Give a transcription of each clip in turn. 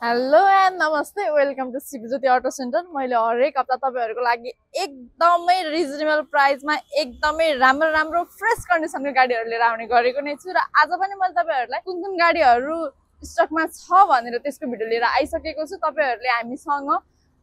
Hello and नमस्ते welcome to Shivjyoti auto centre. मैले हरेक हप्ता तपाईहरुको लागि एकदमै रिजनेबल प्राइसमा एकदमै राम्रो राम्रो फ्रेस कन्डिसनको गाडीहरु लिएर आउने गरेको नै छु र आज पनि मैले तपाईहरुलाई कुन कुन गाडीहरु स्टकमा छ भनेर त्यसको भिडियो लिएर आइसकेको छु। तपाईहरुले हामीसँग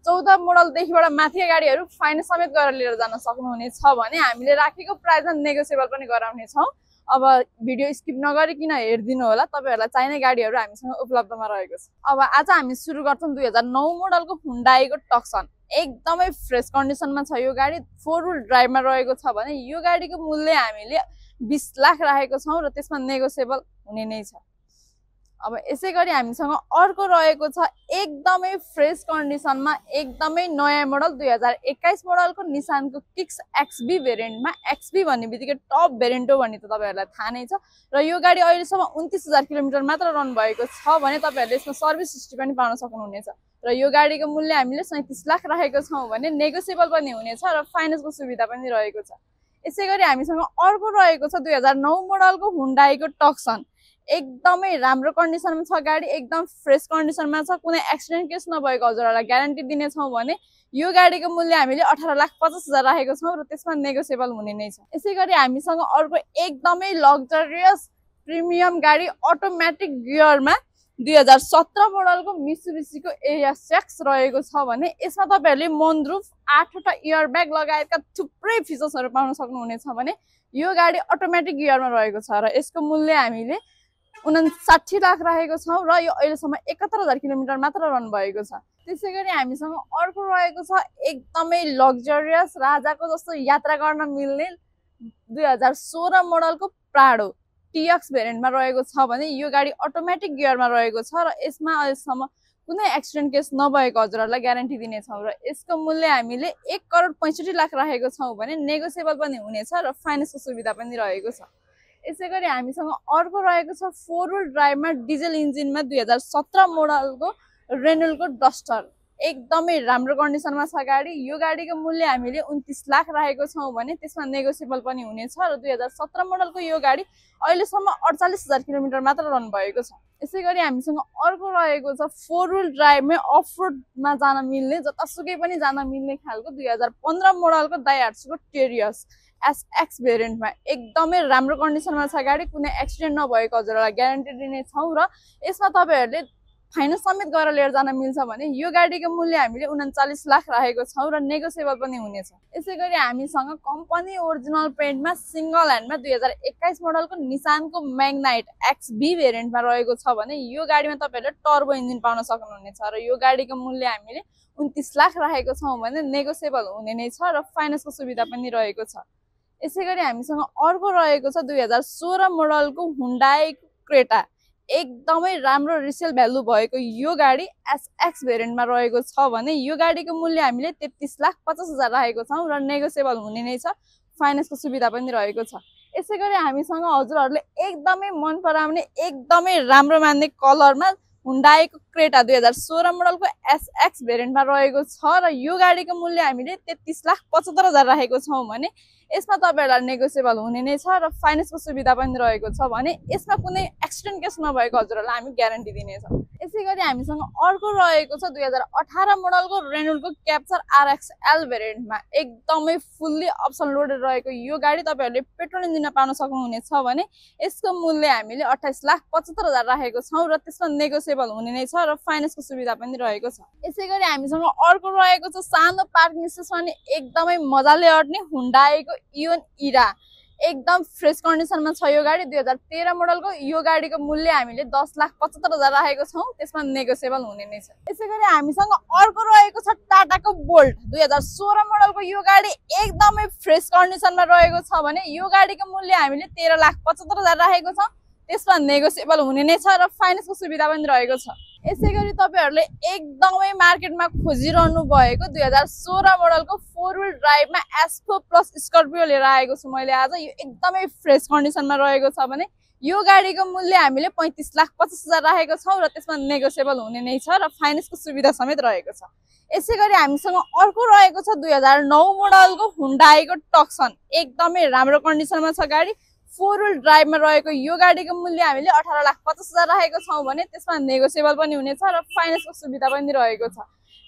14 मोडल देखिबाट माथिका गाडीहरु फाइनान्स समेत गरेर लिएर जान सक्नुहुनेछ भने हामीले राखेको प्राइसमा नेगोसिएबल पनि गराउने छौं। अब भिडियो स्किप नगरिकन हेर्दिनु होला, तपाईहरुलाई चाहिने गाडीहरु हामीसँग उपलब्धमा रहेको छ। अब आज हामी सुरु गर्छौं 2009 मोडलको हुन्डाईको टक्सन। एकदमै फ्रेस कन्डिसनमा छ यो गाडी, 4 व्हील ड्राइभमा रहेको छ भने यो गाडीको मूल्य हामीले 20 लाख राखेको छौं र त्यसमा नेगोसिएबल हुने नै छ। अब यसैगरी हामीसँग अर्को रहेको छ एकदमै फ्रेस कन्डिसनमा एकदमै नयाँ मोडल 2021 मोडलको निसानको किक्स एक्सबी भेरिएन्टमा। एक्सबी भन्ने बित्तिकै टप भेरिएन्ट हो भन्ने त तपाईहरुलाई थाहा नै छ र यो गाडी अहिलेसम्म 29000 किलोमिटर मात्र रन भएको छ भने तपाईहरुले यसमा सर्भिस हिस्ट्री पनि पाउन सक्नुहुनेछ र यो गाडीको मूल्य हामीले 37 लाख राखेको छौं भने नेगोसिएबल पनि हुनेछ र फाइनान्सको सुविधा पनि रहेको छ। यसैगरी हामीसँग अर्को रहेको छ 2009 मोडलको हुन्डाईको टक्सन। एकदमै राम्रो कन्डिसनमा छ गाडी, एकदम फ्रेस कन्डिसनमा छ, कुनै एक्सिडेन्ट केस नभएको हजुरहरुलाई ग्यारेन्टी दिने छौं भने यो गाडीको मूल्य हामीले 18,50,000 राखेको छौं र त्यसमा नेगोसिएबल हुने नै छ। यसैगरी हामीसँग अर्को एकदमै लग्जरियस प्रिमियम गाडी अटोमेटिक गियरमा 2017 मोडलको मित्सुबिसीको एएसएक्स रहेको छ भने यसमा तपाईहरुले मोनरुफ 8 वटा इयर ब्याग लगायतका थुप्रै फिचर्सहरु पाउन सक्नुहुनेछ भने यो गाडी अटोमेटिक गियरमा रहेको छ र यसको मूल्य हामीले 59 लाख राखेको छौं र यो अहिलेसम्म 71000 किलोमिटर मात्र रन भएको छ। त्यसैगरी हामीसँग अर्को रहेको छ एकदमै लग्जरियस राजाको जस्तो यात्रा गर्न मिल्ने 2016 मोडलको प्राडो टीएक्स भेरिएन्टमा रहेको छ भने यो गाडी अटोमेटिक गियरमा रहेको छ र यसमा अहिलेसम्म कुनै एक्सिडेन्ट केस नभएको हजुरहरुलाई ग्यारेन्टी दिने छौं र यसको मूल्य हामीले 1,65 लाख राखेको छौं भने नेगोसिएबल पनि हुनेछ र फाइनान्सको सुविधा पनि रहेको छ। यसैगरी हामीसँग अर्को रहेको छ 4 व्हील ड्राइभमा डिजल इन्जिनमा 2017 मोडलको रेनोल्टको डस्टर। एकदमै राम्रो कन्डिसनमा छ गाडी, यो गाडीको मूल्य हामीले 29 लाख राखेको छौं भने त्यसमा नेगोसिएबल पनि हुनेछ र 2017 मोडलको यो गाडी अहिलेसम्म 48000 किलोमिटर मात्र रन भएको छ। यसैगरी हामीसँग अर्को रहेको छ 4 व्हील ड्राइभमै अफरोडमा जान मिल्ने, जतासुकै पनि जान मिल्ने खालको 2015 मोडलको दाइहाट्सुको टेरियस एसएक्स भेरिएन्टमा। एकदमै राम्रो कन्डिसनमा छ गाडी, कुनै एक्सिडेन्ट नभएको हजुरहरुलाई ग्यारेन्टी दिने छौं र यसमा तपाईहरुले फाइनान्स समेत गरेर लिएर जान मिल्छ भने यो गाडीको मूल्य हामीले 39 लाख राखेको छौं र नेगोसिएबल पनि हुनेछ। यसैगरी हामीसँग कम्पनी ओरिजिनल पेन्टमा सिंगल ह्यान्डमा 2021 मोडलको निसानको म्याग्नाइट एक्सबी भेरिएन्टमा रहेको छ भने यो गाडीमा तपाईहरुले टर्बो इन्जिन पाउन सक्नुहुनेछ र यो गाडीको मूल्य हामीले 29 लाख राखेको छौं भने नेगोसिएबल हुने नै छ र फाइनान्सको सुविधा पनि रहेको छ। यसैगरी हामीसँग अर्को रहेको छ 2016 मोडलको हुन्डाई क्रेटा। एकदमै राम्रो रिसेल भ्यालु भएको यो गाडी एसएक्स भेरिएन्टमा रहेको छ भने यो गाडीको मूल्य हामीले 33,50,000 राखेको छौं र नेगोसिएबल हुने नै छ, फाइनान्सको सुविधा पनि रहेको छ। यसैगरी हामीसँग हजुरहरुले एकदमै मन पराउने एकदमै राम्रो मान्ने कलरमा हुन्डाईको क्रेटा 2016 मोडलको एसएक्स भेरिएन्टमा रहेको छ र यो गाडीको मूल्य हामीले 33,75,000 राखेको छौं भने यसमा तपाईहरुलाई नेगोसिएबल हुने नै छ र फाइनान्सको सुविधा पनि रहेको छ भने यसमा कुनै एक्सिडेन्ट केस नभएको हजुरहरुलाई हामी ग्यारेन्टी दिनेछौं। यसैगरी हामीसँग अर्को रहेको छ 2018 मोडलको रेनोल्टको क्याप्चर आरएक्सएल भेरिएन्टमा। एकदमै फुल्ली अप्सन लोडेड रहेको यो गाडी तपाईहरुले पेट्रोल इन्जिनमा पाउन सक्नुहुनेछ भने यसको मूल्य हामीले 28,75,000 राखेको छौं र त्यसमा नेगोसिएबल हुने नै छ र फाइनान्सको सुविधा पनि रहेको छ। यसैगरी हामीसँग अर्को रहेको छ सानो पार्किङ स्पेस पनि एकदमै मजाले अट्ने हुन्डाईको इओन इरा। एकदम फ्रेस कन्डिसनमा छ यो गाडी, 2013 मोडलको यो गाडीको मूल्य हामीले 10,75,000 राखेको छौं, त्यसमा नेगोसिएबल हुने नै छ। यसैगरी हामीसँग अर्को रहेको छ टाटाको बोल्ट 2016 मोडलको यो गाडी एकदमै फ्रेस कन्डिसनमा रहेको छ भने यो गाडीको मूल्य हामीले 13,75,000 राखेको छौं, त्यसमा नेगोसिएबल हुने नै छ र फाइनान्सको सुविधा पनि रहेको छ। यसैगरी तपाईहरुले एकदमै मार्केटमा खोजिरहनु भएको 2016 मोडलको 4 व्हील ड्राइभमा एस्पो प्लस स्कर्पियो लिएर आएको छु मैले आज। यो एकदमै फ्रेस कन्डिसनमा रहेको छ भने यो गाडीको मूल्य हामीले 35,50,000 राखेको छौं र त्यसमा नेगोसिएबल हुने नै छ र फाइनान्सको सुविधा समेत रहेको छ। यसैगरी हामीसँग अर्को रहेको छ 2009 मोडलको हुन्डाईको टक्सन। एकदमै राम्रो कन्डिसनमा छ गाडी, 4 व्हील ड्राइभमा रहेको यो गाडीको मूल्य हामीले 18,50,000 राखेको छौँ भने त्यसमा नेगोसिएबल पनि हुनेछ र फाइनेन्सको सुविधा पनि रहेको छ।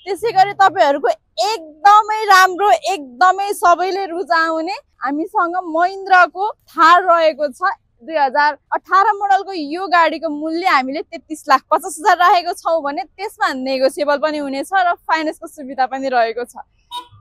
त्यसैगरी तपाईहरुको एकदमै राम्रो एकदमै सबैले रुचाउने हामीसँग महिन्द्राको थार रहेको छ। 2018 मोडलको यो गाडीको मूल्य हामीले 33,50,000 राखेको छौँ भने त्यसमा नेगोसिएबल पनि हुनेछ र फाइनेन्सको सुविधा पनि रहेको छ।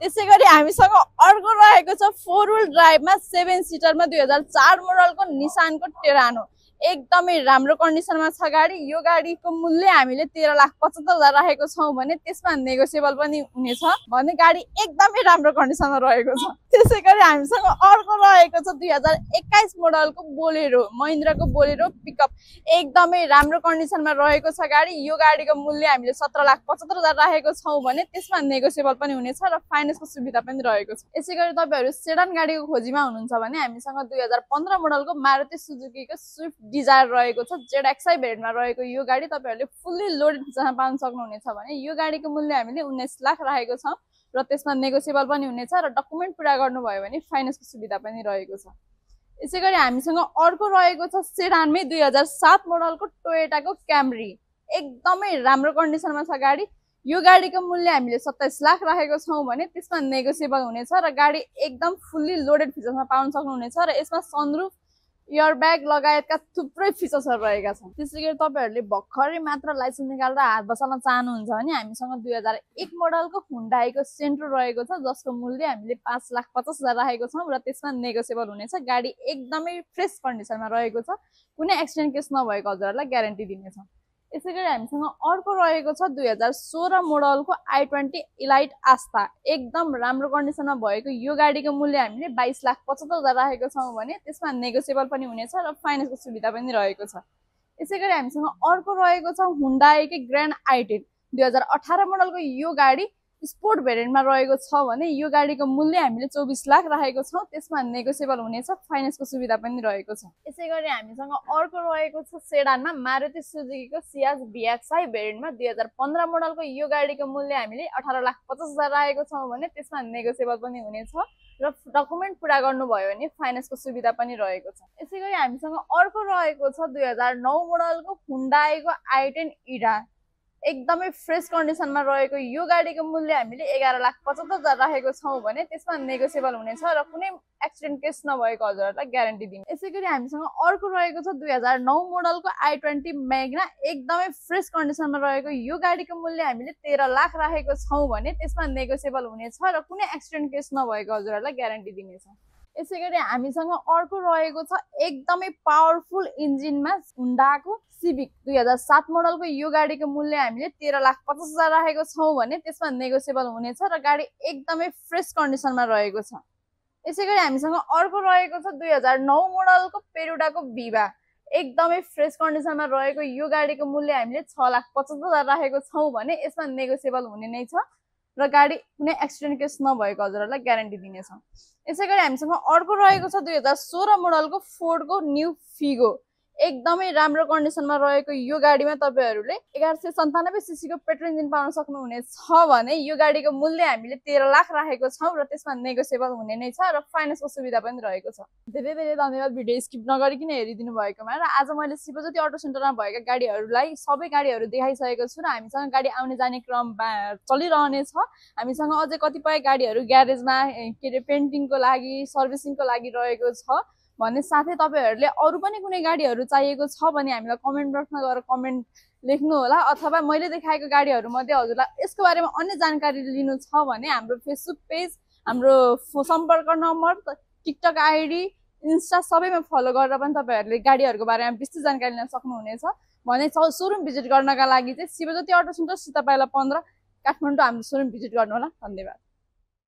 त्यसैगरी हामीसँग अर्को रहेको छ 4 व्हील ड्राइभमा 7 सिटरमा 2004 मोडलको निसानको टेरानो। एकदमै राम्रो कन्डिसनमा छ गाडी। यो गाडीको मूल्य हामीले 13,75,000 राखेको छौँ भने त्यसमा नेगोसिएबल पनि हुनेछ भने गाडी एकदमै राम्रो कन्डिसनमा रहेको छ। त्यसैगरी हामीसँग अर्को रहेको छ 2021 मोडलको बोलेरो, महिन्द्राको बोलेरो पिकअप। एकदमै राम्रो कन्डिसनमा रहेको छ गाडी। यो गाडीको मूल्य हामीले 17,75,000 राखेको छौँ भने त्यसमा नेगोसिएबल पनि हुनेछ र फाइनेन्सको सुविधा पनि रहेको छ। यसैगरी तपाईहरु सेडान गाडीको खोजीमा हुनुहुन्छ भने हामीसँग 2015 मोडलको मारुति सुजुकीको स्विफ्ट डिजायर रहेको छ। जेडएक्सआई भेरिएन्टमा रहेको यो गाडी तपाईहरुले फुल्ली लोडेड जहाँ पाउन सक्नुहुनेछ भने यो गाडीको मूल्य हामीले 19 लाख राखेको छौँ र त्यसमा नेगोसिएबल पनि हुनेछ र डकुमेन्ट पुरा गर्नुभयो भने फाइनेन्सको सुविधा पनि रहेको छ। यसैगरी हामीसँग अर्को रहेको छ सेडानमै 2007 मोडलको टोयोटाको क्यामरी। एकदमै राम्रो कन्डिसनमा छ गाडी। यो गाडीको मूल्य हामीले 27 लाख राखेको छौँ भने त्यसमा नेगोसिएबल हुनेछ र गाडी एकदम फुल्ली लोडेड फिचर्समा पाउन सक्नुहुनेछ र यसमा सनरुफ एयरब्याग लगायतका थुप्रै फिचर्सहरू रहेका छन्। त्यसैगरी तपाईहरुले भर्खरै मात्र लाइसेन्स निकालेर हात बसाल्न चाहनुहुन्छ भने हामीसँग 2001 मोडलको हुन्डाईको सेन्ट्रो रहेको छ जसको मूल्य हामीले 5,50,000 राखेको छौँ र त्यसमा नेगोसिएबल हुनेछ। गाडी एकदमै फ्रेस कन्डिसनमा रहेको छ। कुनै एक्सिडेन्ट केस नभएको हजुरहरुलाई ग्यारेन्टी दिनेछौँ। यसैगरी हामीसँग अर्को रहेको छ 2016 मोडलको i20 इलाइट आस्था। एकदम राम्रो कन्डिसनमा भएको यो गाडीको मूल्य हामीले 22,75,000 राखेको छौँ भने त्यसमा नेगोसिएबल पनि हुनेछ र फाइनेन्सको सुविधा पनि रहेको छ। यसैगरी हामीसँग अर्को रहेको छ हुन्डाईको ग्रान्ड i10। 2018 मोडलको यो गाडी स्पोर्ट भेरिएन्टमा रहेको छ भने यो गाडीको मूल्य हामीले 24 लाख राखेको छौँ। त्यसमा नेगोसिएबल हुनेछ, फाइनेन्सको सुविधा पनि रहेको छ। यसैगरी हामीसँग अर्को रहेको छ सेडानमा मारुति सुजुकीको सियाज VXI भेरिएन्टमा 2015 मोडलको यो गाडीको मूल्य हामीले 18,50,000 राखेको छौँ भने त्यसमा नेगोसिएबल पनि हुनेछ र डकुमेन्ट पुरा गर्नुभयो भने फाइनेन्सको सुविधा पनि रहेको छ। यसैगरी हामीसँग अर्को रहेको छ 2009 मोडलको हुन्डाईको i10 इरा। एकदमै फ्रेस कन्डिसनमा रहेको यो गाडीको मूल्य हामीले 11,75,000 राखेको छौँ भने त्यसमा नेगोसिएबल हुनेछ र कुनै एक्सिडेन्ट केस नभएको हजुरहरुलाई ग्यारेन्टी दिने। यसैगरी हामीसँग अर्को रहेको छ 2009 मोडलको i20 मैग्ना। एकदमै फ्रेस कन्डिसनमा रहेको यो गाडीको मूल्य हामीले 13 लाख राखेको छौँ भने त्यसमा नेगोसिएबल हुनेछ र कुनै एक्सिडेन्ट केस नभएको हजुरहरुलाई ग्यारेन्टी दिनेछ। यसैगरी हामीसँग अर्को रहेको छ एकदमै पावरफुल इन्जिनमा हुन्डाको सिभिक। 2007 मोडलको यो गाडीको मूल्य हामीले 13,50,000 राखेको छौँ भने त्यसमा नेगोसिएबल हुनेछ र गाडी एकदमै फ्रेस कन्डिसनमा रहेको छ। यसैगरी हामीसँग अर्को रहेको छ 2009 मोडलको पेरुडाको भिभा। एकदमै फ्रेस कन्डिसनमा रहेको यो गाडीको मूल्य हामीले 6,75,000 राखेको छौँ भने यसमा नेगोसिएबल हुने नै छ र गाडी कुनै एक्सिडेन्ट केस नभएको हजुरहरुलाई ग्यारेन्टी दिनेछौँ। यसैगरी हामीसँग अर्को रहेको छ 2016 मोडलको फोर्डको न्यू फिगो। एकदमै राम्रो कन्डिसनमा रहेको यो गाडीमा तपाईहरुले 1197 सीसी को पेट्रोल इन्जिन पाउन सक्नुहुनेछ भने यो गाडीको मूल्य हामीले 13 लाख राखेको छौँ र त्यसमा नेगोसिएबल हुने नै छ र फाइनेन्सको सुविधा पनि रहेको छ। धेरै धेरै धन्यवाद भिडियो स्किप नगरिकन हेरिदिनु भएकोमा। र आज मैले शिवज्योति अटो सेन्टरमा भएका गाडीहरुलाई सबै गाडीहरु देखाइसकेको छु र हामीसँग गाडी आउने जाने क्रम चलिरहनेछ। हामीसँग अझै कतिपय गाडीहरु ग्यारेजमा पेन्टिङको लागि सर्भिसिङको लागि रहेको छ भने साथै तपाईहरुले अरु पनि कुनै गाडीहरु चाहिएको छ भने हामीलाई कमेन्ट बक्समा गएर कमेन्ट लेख्नु होला अथवा मैले देखाएको गाडीहरु मध्ये हजुरलाई यसको बारेमा अन्य जानकारी लिनु छ भने हाम्रो फेसबुक पेज, हाम्रो सम्पर्क नम्बर, टिकटक आईडी, इन्स्टा सबैमा फलो गरेर पनि तपाईहरुले गाडीहरुको बारेमा विस्तृत जानकारी लिन सक्नुहुनेछ। भने सोरुम भिजिट गर्नका लागि चाहिँ शिवज्योति अटो सेन्टर सीतापाइला 15 काठमाडौँ हाम्रो सोरुम भिजिट गर्नु होला। धन्यवाद।